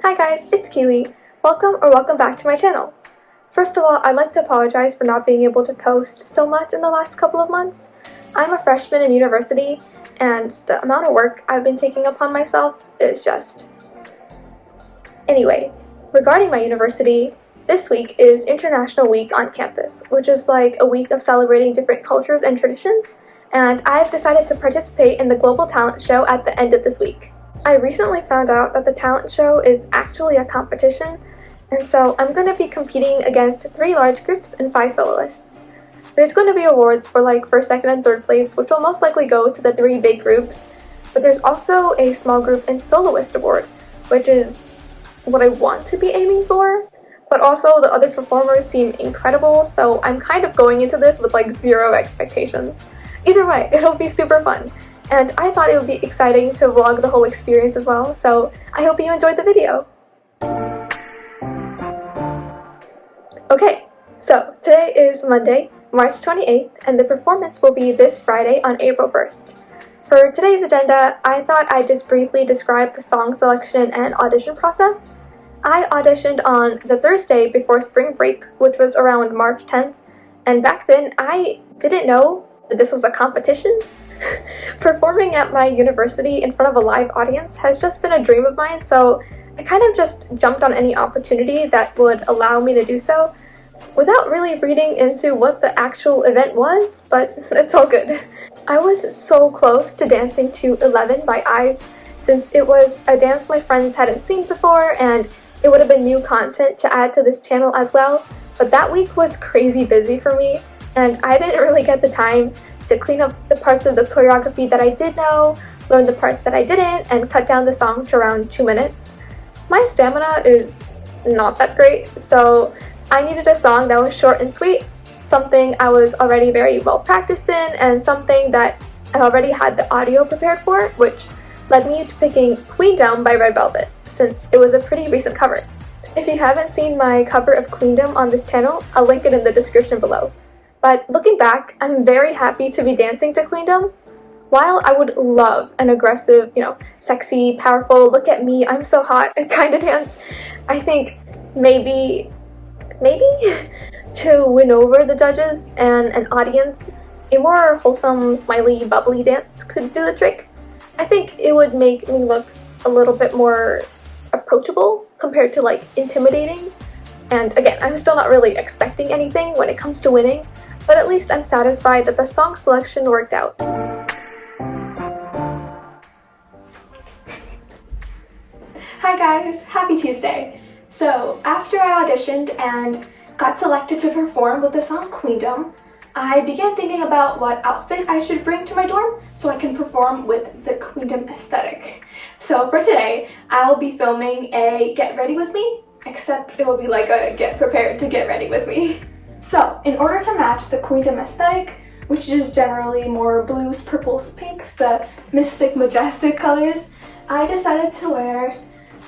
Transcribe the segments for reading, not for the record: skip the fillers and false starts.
Hi guys, it's Kiwi. Welcome back to my channel. First of all, I'd like to apologize for not being able to post so much in the last couple of months. I'm a freshman in university, and the amount of work I've been taking upon myself is just... Anyway, regarding my university, this week is International Week on campus, which is like a week of celebrating different cultures and traditions, and I've decided to participate in the Global Talent Show at the end of this week. I recently found out that the talent show is actually a competition, and so I'm going to be competing against 3 large groups and 5 soloists. There's going to be awards for like first, second, and third place, which will most likely go to the 3 big groups, but there's also a small group and soloist award, which is what I want to be aiming for, but also the other performers seem incredible, so I'm kind of going into this with like 0 expectations. Either way, it'll be super fun. And I thought it would be exciting to vlog the whole experience as well, so I hope you enjoyed the video. Okay, so today is Monday, March 28th, and the performance will be this Friday on April 1st. For today's agenda, I thought I'd just briefly describe the song selection and audition process. I auditioned on the Thursday before spring break, which was around March 10th, and back then I didn't know that this was a competition. Performing at my university in front of a live audience has just been a dream of mine, so I kind of just jumped on any opportunity that would allow me to do so without really reading into what the actual event was, but it's all good. I was so close to dancing to 11 by IVE, since it was a dance my friends hadn't seen before and it would have been new content to add to this channel as well, but that week was crazy busy for me and I didn't really get the time to clean up the parts of the choreography that I did know, learn the parts that I didn't, and cut down the song to around 2 minutes. My stamina is not that great, so I needed a song that was short and sweet, something I was already very well practiced in, and something that I already had the audio prepared for, which led me to picking Queendom by Red Velvet, since it was a pretty recent cover. If you haven't seen my cover of Queendom on this channel, I'll link it in the description below. But looking back, I'm very happy to be dancing to Queendom. While I would love an aggressive, sexy, powerful, look at me, I'm so hot kind of dance, I think maybe to win over the judges and an audience, a more wholesome, smiley, bubbly dance could do the trick. I think it would make me look a little bit more approachable compared to like intimidating. And again, I'm still not really expecting anything when it comes to winning, but at least I'm satisfied that the song selection worked out. Hi guys, happy Tuesday! So after I auditioned and got selected to perform with the song Queendom, I began thinking about what outfit I should bring to my dorm so I can perform with the Queendom aesthetic. So for today, I'll be filming a Get Ready With Me, except it will be like a get prepared to get ready with me. So, in order to match the Queendom aesthetic, which is generally more blues, purples, pinks, the mystic, majestic colors, I decided to wear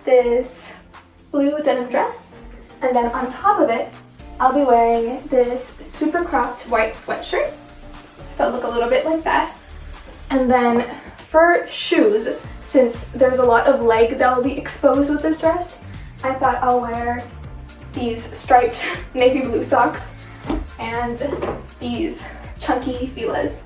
this blue denim dress, and then on top of it, I'll be wearing this super cropped white sweatshirt, so look a little bit like that. And then for shoes, since there's a lot of leg that will be exposed with this dress, I thought I'll wear these striped navy blue socks and these chunky Fila's.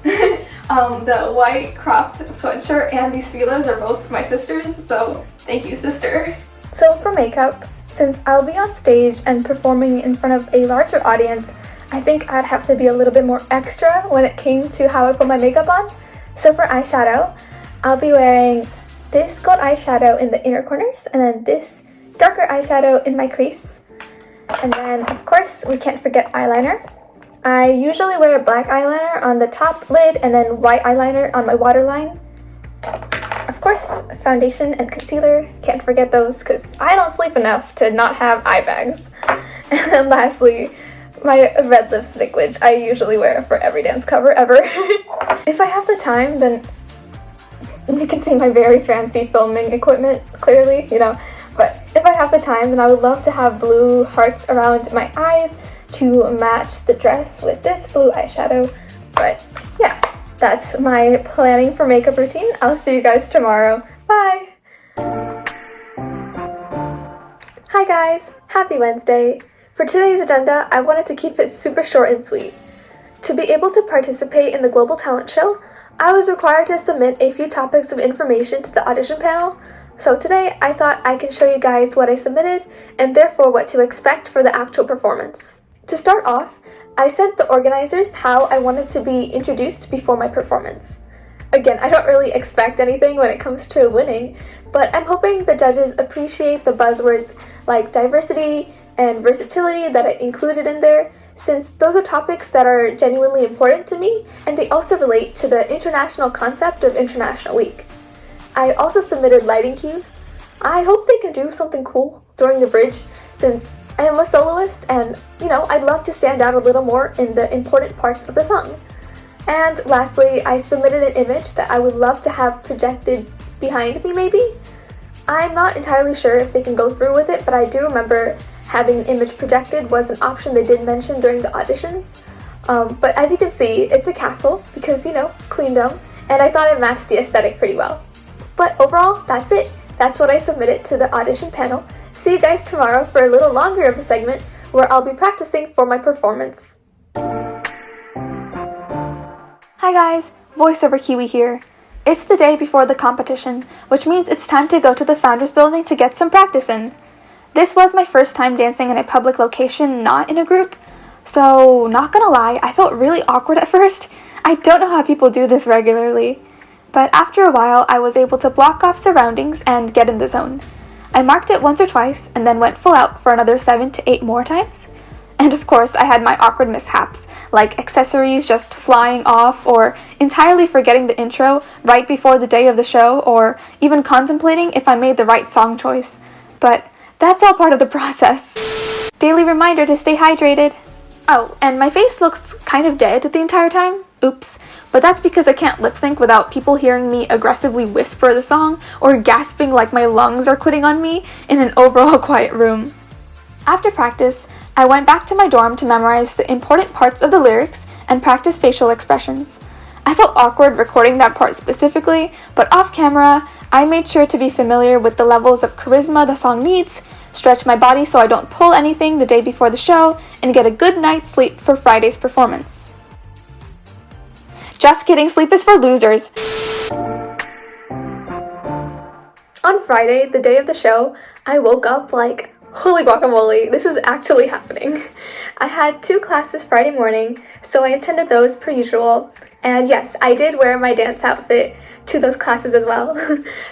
The white cropped sweatshirt and these Fila's are both my sister's, so thank you, sister. So for makeup, since I'll be on stage and performing in front of a larger audience, I think I'd have to be a little bit more extra when it came to how I put my makeup on. So for eyeshadow, I'll be wearing this gold eyeshadow in the inner corners, and then this darker eyeshadow in my crease. And then, of course, we can't forget eyeliner. I usually wear black eyeliner on the top lid and then white eyeliner on my waterline. Of course, foundation and concealer, can't forget those because I don't sleep enough to not have eye bags. And then lastly, my red lipstick, which I usually wear for every dance cover ever. If I have the time, then you can see my very fancy filming equipment, clearly, But if I have the time, then I would love to have blue hearts around my eyes to match the dress with this blue eyeshadow. But yeah, that's my planning for makeup routine. I'll see you guys tomorrow. Bye! Happy Wednesday! For today's agenda, I wanted to keep it super short and sweet. To be able to participate in the Global Talent Show, I was required to submit a few topics of information to the audition panel, so today I thought I can show you guys what I submitted and therefore what to expect for the actual performance. To start off, I sent the organizers how I wanted to be introduced before my performance. Again, I don't really expect anything when it comes to winning, but I'm hoping the judges appreciate the buzzwords like diversity and versatility that I included in there, since those are topics that are genuinely important to me, and they also relate to the international concept of International Week. I also submitted lighting cues. I hope they can do something cool during the bridge, since I am a soloist and, I'd love to stand out a little more in the important parts of the song. And lastly, I submitted an image that I would love to have projected behind me maybe. I'm not entirely sure if they can go through with it, but I do remember having an image projected was an option they did mention during the auditions. But as you can see, it's a castle because, Queendom, and I thought it matched the aesthetic pretty well. But overall, that's it. That's what I submitted to the audition panel. See you guys tomorrow for a little longer of a segment where I'll be practicing for my performance. Hi guys, VoiceOver Kiwi here. It's the day before the competition, which means it's time to go to the Founders Building to get some practice in. This was my first time dancing in a public location, not in a group, so not gonna lie, I felt really awkward at first. I don't know how people do this regularly. But after a while, I was able to block off surroundings and get in the zone. I marked it once or twice and then went full out for another 7 to 8 more times. And of course, I had my awkward mishaps, like accessories just flying off, or entirely forgetting the intro right before the day of the show, or even contemplating if I made the right song choice. But that's all part of the process. Daily reminder to stay hydrated. Oh, and my face looks kind of dead the entire time. Oops. But that's because I can't lip sync without people hearing me aggressively whisper the song, or gasping like my lungs are quitting on me in an overall quiet room. After practice, I went back to my dorm to memorize the important parts of the lyrics and practice facial expressions. I felt awkward recording that part specifically, but off camera, I made sure to be familiar with the levels of charisma the song needs, stretch my body so I don't pull anything the day before the show, and get a good night's sleep for Friday's performance. Just kidding, sleep is for losers. On Friday, the day of the show, I woke up like, holy guacamole, this is actually happening. I had 2 classes Friday morning, so I attended those per usual. And yes, I did wear my dance outfit to those classes as well.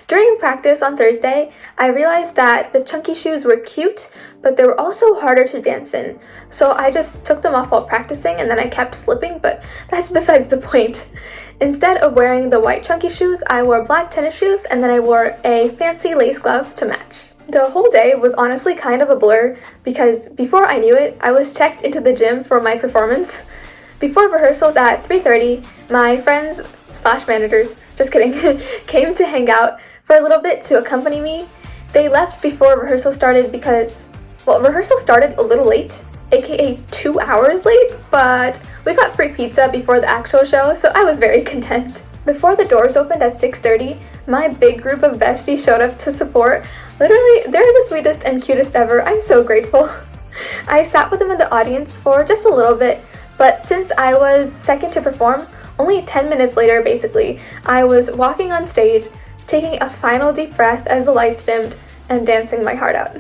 During practice on Thursday, I realized that the chunky shoes were cute, but they were also harder to dance in. So I just took them off while practicing and then I kept slipping, but that's besides the point. Instead of wearing the white chunky shoes, I wore black tennis shoes and then I wore a fancy lace glove to match. The whole day was honestly kind of a blur because before I knew it, I was checked into the gym for my performance. Before rehearsals at 3:30, my friends/managers, just kidding, came to hang out for a little bit to accompany me. They left before rehearsal started because, rehearsal started a little late, aka 2 hours late, but we got free pizza before the actual show, so I was very content. Before the doors opened at 6:30, my big group of besties showed up to support. Literally, they're the sweetest and cutest ever. I'm so grateful. I sat with them in the audience for just a little bit, but since I was second to perform, only 10 minutes later basically, I was walking on stage, taking a final deep breath as the lights dimmed, and dancing my heart out.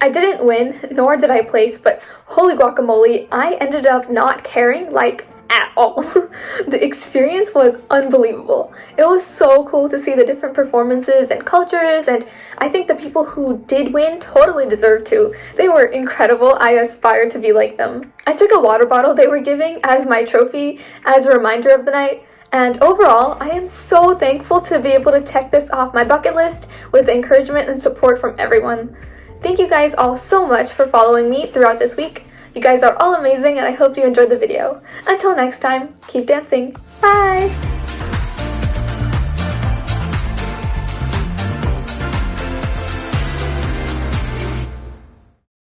I didn't win, nor did I place, but holy guacamole, I ended up not caring, like, at all. The experience was unbelievable. It was so cool to see the different performances and cultures, and I think the people who did win totally deserved to. They were incredible. I aspired to be like them. I took a water bottle they were giving as my trophy, as a reminder of the night. And overall, I am so thankful to be able to check this off my bucket list with encouragement and support from everyone. Thank you guys all so much for following me throughout this week. You guys are all amazing and I hope you enjoyed the video. Until next time, keep dancing. Bye!